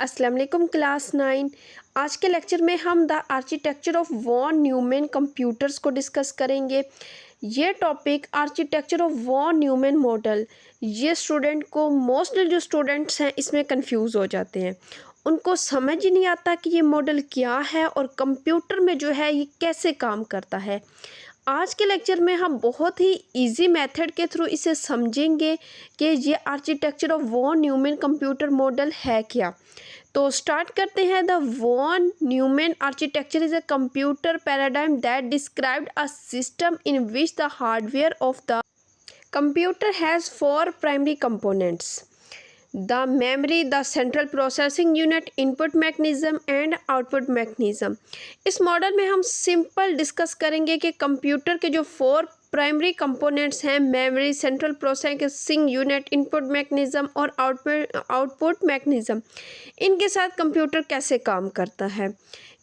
अस्सलाम वालेकुम क्लास 9। आज के लेक्चर में हम the architecture of von Neumann computers को डिस्कस करेंगे। ये topic architecture of von Neumann model, ये स्टूडेंट को मोस्टली जो स्टूडेंट्स हैं इसमें कंफ्यूज हो जाते हैं। उनको समझ ही नहीं आता कि ये मॉडल क्या है और कंप्यूटर में जो है ये कैसे काम करता है। आज के लेक्चर में हम बहुत ही इजी मेथड के थ्रू इसे समझेंगे कि ये architecture of von Neumann computer model है क्या। तो स्टार्ट करते हैं। The von Neumann architecture is a computer paradigm that described a system in which the hardware of the computer has four primary components: the memory, the central processing unit, input mechanism and output mechanism। इस model में हम simple discuss करेंगे कि computer के जो four primary components हैं, memory, central processing unit, input mechanism और output mechanism, इनके साथ कंप्यूटर कैसे काम करता है।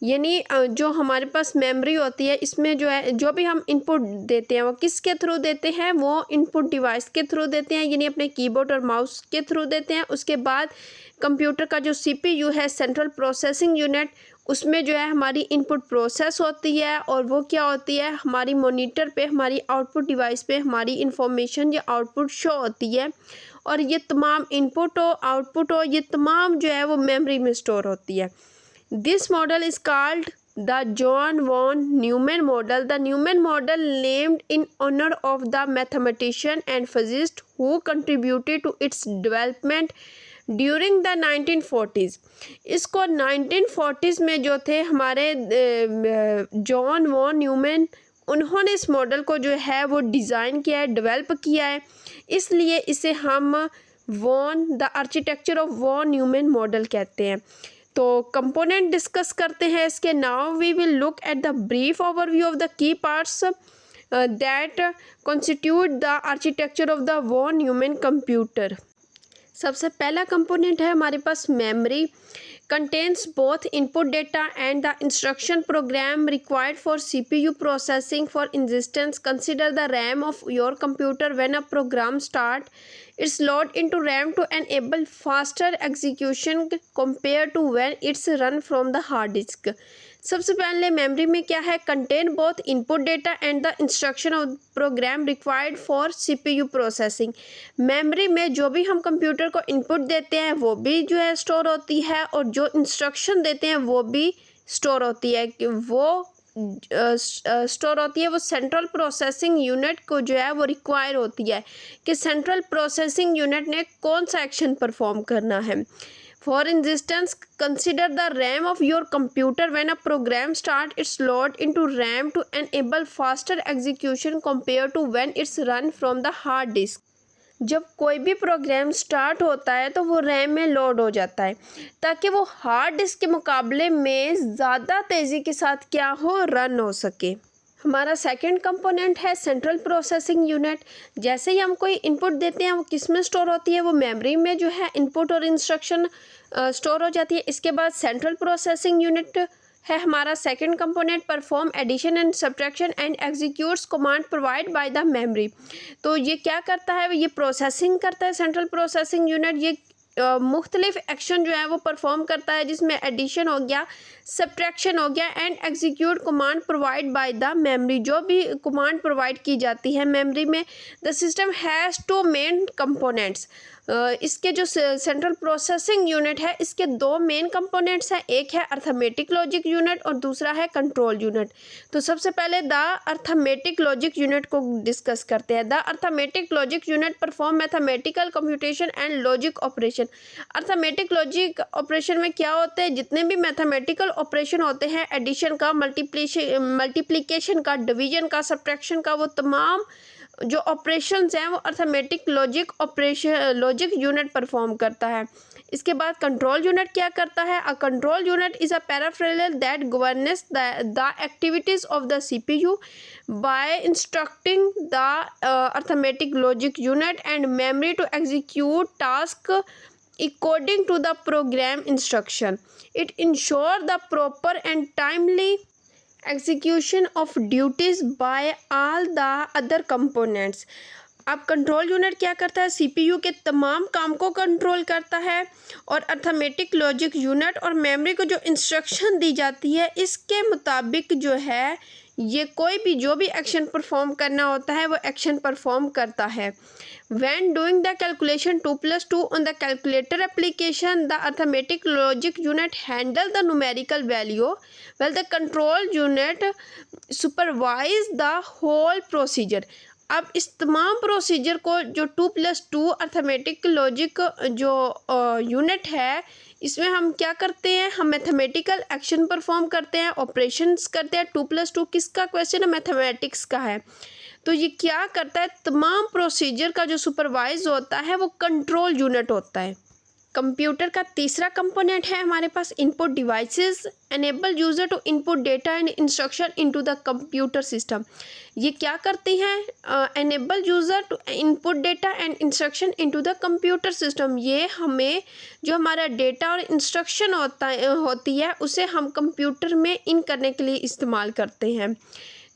यानी जो हमारे पास मेमोरी होती है, इसमें जो है जो भी हम इनपुट देते हैं वो किसके थ्रू देते हैं, वो इनपुट डिवाइस के थ्रू देते हैं, यानी अपने कीबोर्ड और माउस के थ्रू देते हैं। उसके बाद कंप्यूटर का जो सीपीयू है, सेंट्रल प्रोसेसिंग यूनिट, उसमें जो है हमारी इनपुट प्रोसेस होती है और वो क्या होती है, हमारी मॉनिटर पे, हमारी आउटपुट डिवाइस पे हमारी इंफॉर्मेशन या आउटपुट शो होती है। और ये तमाम इनपुट हो, आउटपुट हो, ये तमाम जो है वो मेमोरी में स्टोर होती है। This model is called the John von Neumann model. The Neumann model named in honor of the mathematician and physicist who contributed to its development during the 1940s। इसको 1940s में जो थे हमारे John von Neumann, उन्होंने इस model को जो है वो डिज़ाइन किया है, डेवलप किया है, इसलिए इसे हम the architecture of von Neumann model कहते हैं। तो कंपोनेंट डिस्कस करते हैं इसके। Now we will look at the brief overview of the key parts that constitute the architecture of the von Neumann computer. सबसे पहला कंपोनेंट है हमारे पास memory. contains both input data and the instruction program required for CPU processing. For instance, consider the RAM of your computer. When a program starts, it's loaded into RAM to enable faster execution compared to when it's run from the hard disk। सबसे पहले memory में क्या है, contain both input data and the instruction of program required for CPU processing. Memory में जो भी हम computer को इनपुट देते हैं वो भी जो है स्टोर होती है, और जो इंस्ट्रक्शन देते हैं वो भी स्टोर होती है। कि वो स्टोर होती है वो सेंट्रल प्रोसेसिंग यूनिट को जो है वो रिक्वायर होती है कि सेंट्रल प्रोसेसिंग यूनिट ने कौन सा एक्शन परफॉर्म करना है। For instance, consider the RAM of your computer. When a program starts, it's loaded into RAM to enable faster execution compared to when it's run from the hard disk। जब कोई भी programme start होता है तो वो RAM में load हो जाता है ताकि वो हार्ड डिस्क के मुकाबले में ज़्यादा तेज़ी के साथ क्या हो, रन हो सके। हमारा सेकंड कंपोनेंट है सेंट्रल प्रोसेसिंग यूनिट। जैसे ही हम कोई इनपुट देते हैं वो किस में स्टोर होती है, वो मेमोरी में जो है इनपुट और इंस्ट्रक्शन स्टोर हो जाती है। इसके बाद सेंट्रल प्रोसेसिंग यूनिट है हमारा second component, perform addition and subtraction and executes command provide by the memory. तो ये क्या करता है, ये प्रोसेसिंग करता है। सेंट्रल प्रोसेसिंग यूनिट ये मुख्तलिफ एक्शन जो है वो परफॉर्म करता है, जिसमें एडिशन हो गया, सब्ट्रैक्शन हो गया and execute command provide by the memory. जो भी कमांड प्रोवाइड की जाती है मेमोरी में। The system has two main components. इसके जो सेंट्रल प्रोसेसिंग यूनिट है इसके दो मेन कंपोनेंट्स हैं, एक है अर्थमेटिक लॉजिक यूनिट और दूसरा है कंट्रोल यूनिट। तो सबसे पहले द अर्थमेटिक लॉजिक यूनिट को डिस्कस करते हैं। The arithmetic logic unit perform mathematical computation and logic operation. Arithmetic logic operation में क्या होते हैं, जितने भी मैथमेटिकल ऑपरेशन होते हैं, एडिशन का, मल्टीप्लिकेशन का, डिवीजन का, सब्ट्रैक्शन का, वो तमाम जो ऑपरेशंस हैं वो अर्थमेटिक लॉजिक यूनिट परफॉर्म करता है। इसके बाद कंट्रोल यूनिट क्या करता है, a control unit is a peripheral that governs the activities of the CPU by instructing the arithmetic logic unit and memory to execute task according to the program instruction। It ensures the proper and timely execution of duties by all the other components। अब control unit क्या करता है, CPU के तमाम काम को control करता है। और अर्थमेटिक लॉजिक यूनिट और मेमोरी को जो इंस्ट्रक्शन दी जाती है इसके मुताबिक जो है ये कोई भी जो भी एक्शन परफॉर्म करना होता है वो एक्शन परफॉर्म करता है। When doing the calculation 2 plus 2 on the calculator application, the arithmetic logic unit handle the numerical value, while the control unit supervise the whole procedure। अब इस तमाम प्रोसीजर को जो 2 plus 2 अर्थमेटिक लॉजिक जो unit है इसमें हम क्या करते हैं, हम मैथमेटिकल एक्शन परफॉर्म करते हैं, ऑपरेशंस करते हैं। 2 plus 2 किसका क्वेश्चन है, मैथमेटिक्स का है। तो ये क्या करता है, तमाम प्रोसीजर का जो सुपरवाइज होता है वो कंट्रोल यूनिट होता है। कंप्यूटर का तीसरा कंपोनेंट है हमारे पास input devices, enable user to input data and instruction into the computer system. ये क्या करती हैं, enable user to input data and instruction into the computer system. ये हमें जो हमारा डेटा और इंस्ट्रक्शन होती है उसे हम कंप्यूटर में इन करने के लिए इस्तेमाल करते हैं।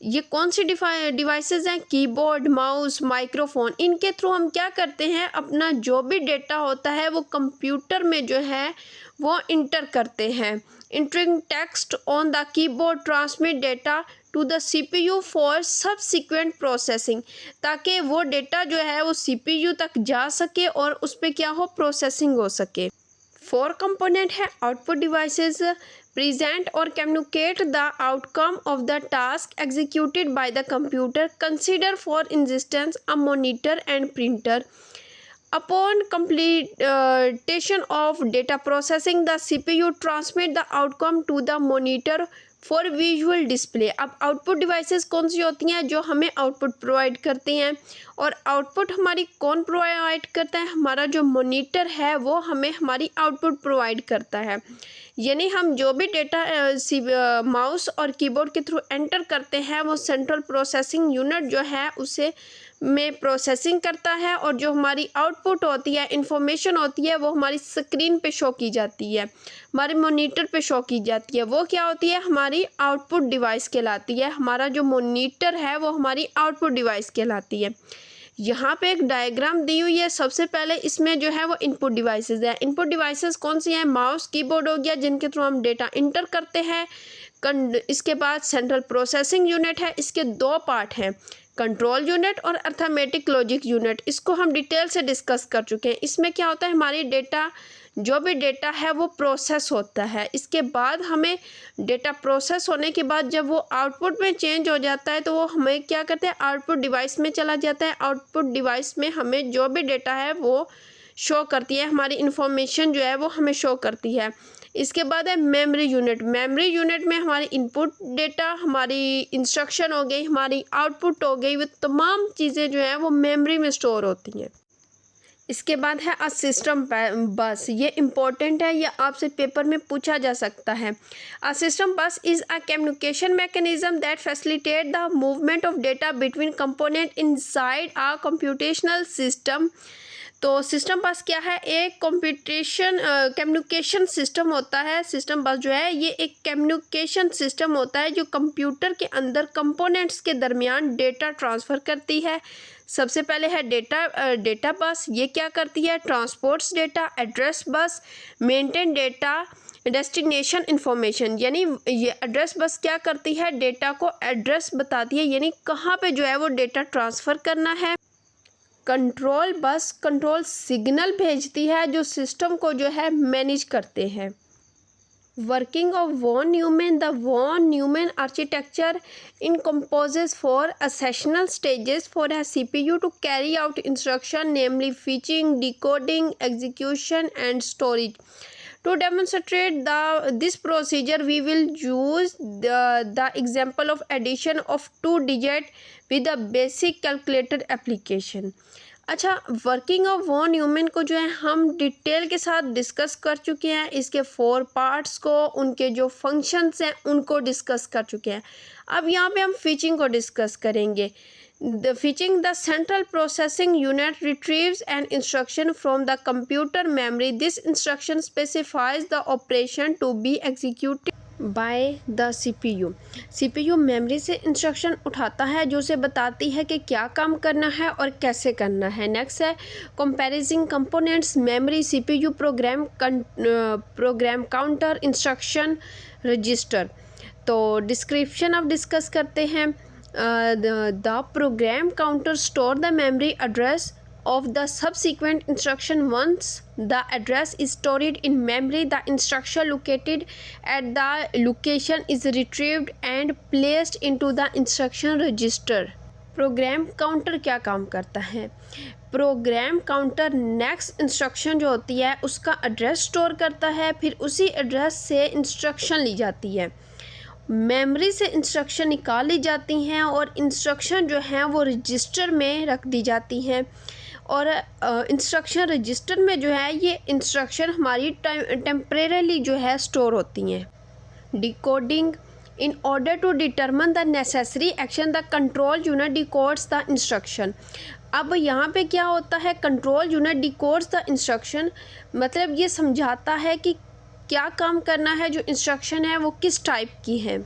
ये कौन सी डिवाइसेस हैं, कीबोर्ड, माउस, माइक्रोफोन। इनके थ्रू हम क्या करते हैं, अपना जो भी डेटा होता है वो कंप्यूटर में जो है वो इंटर करते हैं। Entering text on the keyboard transmit data to the CPU for subsequent processing, ताकि वो डेटा जो है वो सीपीयू तक जा सके और उस पर क्या हो, प्रोसेसिंग हो सके। 4 कंपोनेंट है output devices, present or communicate the outcome of the task executed by the computer. Consider for instance a monitor and printer. Upon completion of data processing, the CPU transmit the outcome to the monitor for visual display. अब output devices कौन सी होती हैं, जो हमें output provide करती हैं। और output हमारी कौन प्रोवाइड करता है, हमारा जो मॉनिटर है वो हमें हमारी आउटपुट प्रोवाइड करता है। यानी हम जो भी डेटा माउस और कीबोर्ड के थ्रू एंटर करते हैं वो सेंट्रल प्रोसेसिंग यूनिट जो है उसे में प्रोसेसिंग करता है, और जो हमारी आउटपुट होती है, इंफॉर्मेशन होती है, वो हमारी स्क्रीन पे शो की जाती है, हमारे मॉनिटर पे शो की जाती है। वो क्या होती है, हमारी आउटपुट डिवाइस कहलाती है। हमारा जो मॉनिटर है वो हमारी आउटपुट डिवाइस कहलाती है। यहाँ पे एक डायग्राम दी हुई है। सबसे पहले इसमें जो है वो इनपुट डिवाइसेस है। इनपुट डिवाइसेस कौन सी हैं, माउस, कीबोर्ड हो गया, जिनके थ्रू हम डेटा इंटर करते हैं। इसके बाद सेंट्रल प्रोसेसिंग यूनिट है, इसके 2 पार्ट हैं, कंट्रोल यूनिट और अर्थमेटिक लॉजिक यूनिट। इसको हम डिटेल से डिस्कस कर चुके हैं। इसमें क्या होता है, हमारी डेटा जो भी डेटा है वो प्रोसेस होता है। इसके बाद हमें डेटा प्रोसेस होने के बाद जब वो आउटपुट में चेंज हो जाता है तो वो हमें क्या करते हैं, आउटपुट डिवाइस में चला जाता है। आउटपुट डिवाइस में हमें जो भी डेटा है वो शो करती है, हमारी इन्फॉर्मेशन जो है वो हमें शो करती है। इसके बाद है मेमोरी यूनिट। मेमोरी यूनिट में हमारी इनपुट डेटा, हमारी इंस्ट्रक्शन हो गई, हमारी आउटपुट हो गई, वो तमाम चीज़ें जो हैं वो मेमोरी में स्टोर होती हैं। इसके बाद है अ सिस्टम बस। ये इम्पोर्टेंट है, ये आपसे पेपर में पूछा जा सकता है। अ सिस्टम बस is a communication mechanism that facilitate the movement of data between component inside a computational system. तो सिस्टम बस क्या है, एक कम्युनिकेशन सिस्टम होता है। सिस्टम बस जो है ये एक कम्युनिकेशन सिस्टम होता है जो कंप्यूटर के अंदर कंपोनेंट्स के दरमियान डेटा ट्रांसफ़र करती है। सबसे पहले है डेटा बस। ये क्या करती है, transports data. Address bus maintain data destination information. यानी ये एड्रेस बस क्या करती है, डेटा को एड्रेस बताती है, यानी कहाँ पे जो है वो डेटा ट्रांसफ़र करना है। कंट्रोल बस कंट्रोल सिग्नल भेजती है जो सिस्टम को जो है मैनेज करते हैं। Working of von Neumann. The von Neumann architecture encompasses 4 accessional stages for a CPU to carry out instruction, namely fetching, decoding, execution and storage. To demonstrate this procedure, we will use the example of addition of 2 digits with a basic calculator application. अच्छा, working of von Newman को जो है हम detail के साथ discuss कर चुके हैं। इसके 4 पार्ट्स को, उनके जो फंक्शंस हैं उनको डिस्कस कर चुके हैं। अब यहाँ पे हम फीचिंग को डिस्कस करेंगे। The fetching, the central processing unit retrieves an instruction from the computer memory. This instruction specifies the operation to be executed by the CPU memory से इंस्ट्रक्शन उठाता है जो उसे बताती है कि क्या काम करना है और कैसे करना है। नेक्स्ट है comparison components memory CPU program counter instruction register. तो डिस्क्रिप्शन अब डिस्कस करते हैं। The program counter store the memory address of the subsequent instruction. Once the address is stored in memory, the instruction located at the location is retrieved and placed into the instruction register. Program counter क्या काम करता है? Program counter next instruction जो होती है उसका address store करता है, फिर उसी एड्रेस से इंस्ट्रक्शन ली जाती है, मेमोरी से इंस्ट्रक्शन निकाल ली जाती हैं और इंस्ट्रक्शन जो हैं वो रजिस्टर में रख दी जाती हैं। और इंस्ट्रक्शन रजिस्टर में जो है ये इंस्ट्रक्शन हमारी टेम्परेली जो है स्टोर होती हैं। Decoding in order to determine the necessary action the control unit decodes the instruction. अब यहाँ पे क्या होता है, control unit decodes the instruction, मतलब ये समझाता है कि क्या काम करना है, जो इंस्ट्रक्शन है वो किस टाइप की है।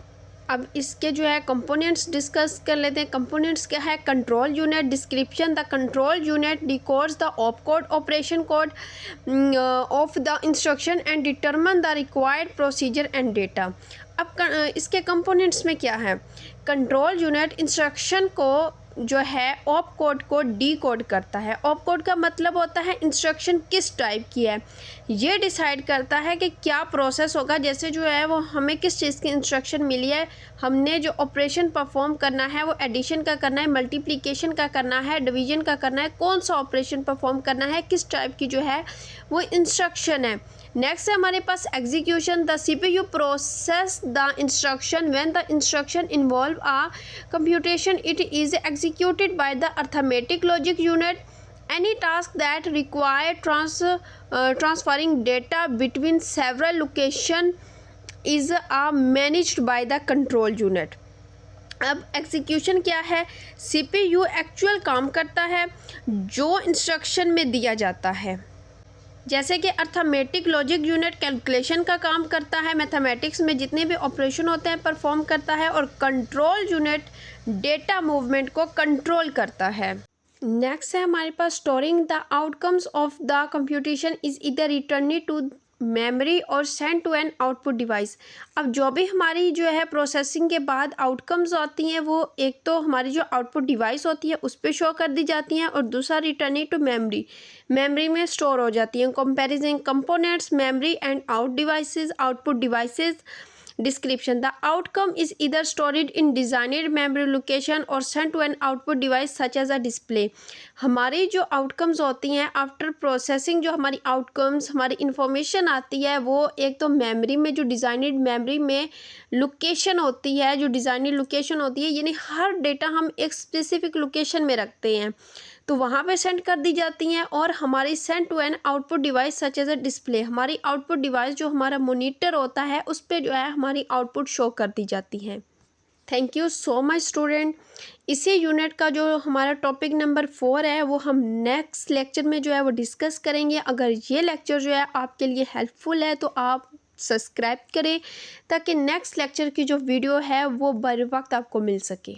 अब इसके जो है कंपोनेंट्स डिस्कस कर लेते हैं। कंपोनेंट्स क्या है? Control unit description, the control unit decodes the op code operation code of the instruction and determine the required procedure and data. अब इसके कंपोनेंट्स में क्या है? कंट्रोल यूनिट इंस्ट्रक्शन को जो है ऑप कोड को डी कोड करता है। ऑप कोड का मतलब होता है इंस्ट्रक्शन किस टाइप की है, ये डिसाइड करता है कि क्या प्रोसेस होगा। जैसे जो है वो हमें किस चीज़ की इंस्ट्रक्शन मिली है, हमने जो ऑपरेशन परफॉर्म करना है वो एडिशन का करना है, मल्टीप्लिकेशन का करना है, डिवीजन का करना है, कौन सा ऑपरेशन परफॉर्म करना है, किस टाइप की जो है वो इंस्ट्रक्शन है। नेक्स्ट है हमारे पास execution, the CPU process the instruction when the instruction involve a computation it is executed by the arithmetic logic unit. Any task that require transferring data between several location is managed by the control unit. अब execution क्या है? CPU actual काम करता है जो instruction में दिया जाता है। जैसे कि अर्थमेटिक लॉजिक यूनिट कैलकुलेशन का काम करता है, मैथमेटिक्स में जितने भी ऑपरेशन होते हैं परफॉर्म करता है, और कंट्रोल यूनिट डेटा मूवमेंट को कंट्रोल करता है। नेक्स्ट है हमारे पास storing the outcomes of the computation is either returning to memory or send to an output device. अब जो भी हमारी जो है प्रोसेसिंग के बाद आउटकम्स आती हैं वो एक तो हमारी जो आउटपुट डिवाइस होती है उस पर शो कर दी जाती हैं, और दूसरा रिटर्निंग टू मेमोरी में स्टोर हो जाती हैं। Comparison components memory and output devices description, the outcome is either stored in designed memory location और sent to an output device such as a display. हमारी जो आउटकम्स होती हैं आफ्टर प्रोसेसिंग, जो हमारी आउटकम्स हमारी इंफॉर्मेशन आती है वो एक तो मेमोरी में जो डिजाइनेड मेमोरी में लोकेशन होती है, जो डिजाइनेड लोकेशन होती है, यानी हर डेटा हम एक स्पेसिफिक लोकेशन में रखते हैं तो वहाँ पे सेंड कर दी जाती हैं, और हमारी send to an output device such as a display, हमारी आउटपुट डिवाइस जो हमारा मॉनिटर होता है उस पर जो है हमारी आउटपुट शो कर दी जाती है। Thank you so much student. इसी यूनिट का जो हमारा टॉपिक नंबर 4 है वो हम नेक्स्ट लेक्चर में जो है वो डिस्कस करेंगे। अगर ये लेक्चर जो है आपके लिए हेल्पफुल है तो आप सब्सक्राइब करें ताकि नेक्स्ट लेक्चर की जो वीडियो है वो बर वक्त आपको मिल सके।